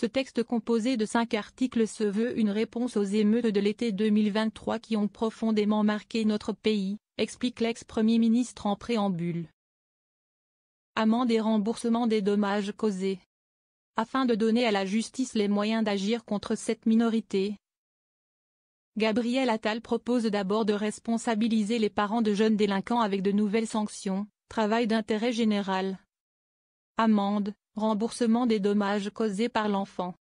Ce texte composé de 5 articles se veut une réponse aux émeutes de l'été 2023 qui ont profondément marqué notre pays, explique l'ex-premier ministre en préambule. Amende et remboursement des dommages causés. Afin de donner à la justice les moyens d'agir contre cette minorité, Gabriel Attal propose d'abord de responsabiliser les parents de jeunes délinquants avec de nouvelles sanctions, travail d'intérêt général, amende, remboursement des dommages causés par l'enfant.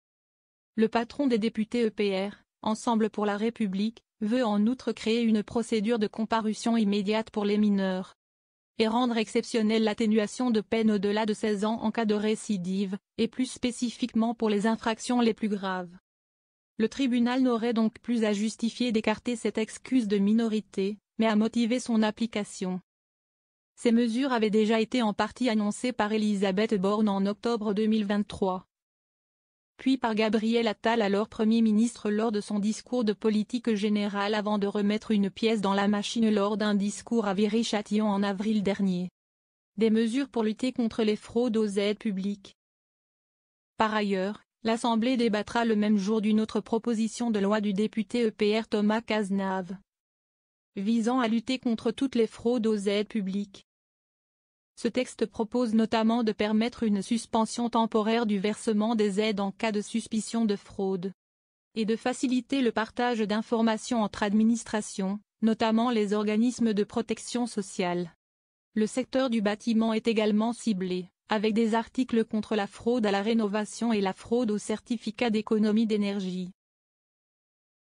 Le patron des députés EPR, Ensemble pour la République, veut en outre créer une procédure de comparution immédiate pour les mineurs et rendre exceptionnelle l'atténuation de peine au-delà de 16 ans en cas de récidive, et plus spécifiquement pour les infractions les plus graves. Le tribunal n'aurait donc plus à justifier d'écarter cette excuse de minorité, mais à motiver son application. Ces mesures avaient déjà été en partie annoncées par Elisabeth Borne en octobre 2023. Puis par Gabriel Attal, alors Premier ministre, lors de son discours de politique générale avant de remettre une pièce dans la machine lors d'un discours à Viry-Châtillon en avril dernier. Des mesures pour lutter contre les fraudes aux aides publiques. Par ailleurs, l'Assemblée débattra le même jour d'une autre proposition de loi du député EPR Thomas Cazenave, visant à lutter contre toutes les fraudes aux aides publiques. Ce texte propose notamment de permettre une suspension temporaire du versement des aides en cas de suspicion de fraude, et de faciliter le partage d'informations entre administrations, notamment les organismes de protection sociale. Le secteur du bâtiment est également ciblé, avec des articles contre la fraude à la rénovation et la fraude aux certificats d'économie d'énergie.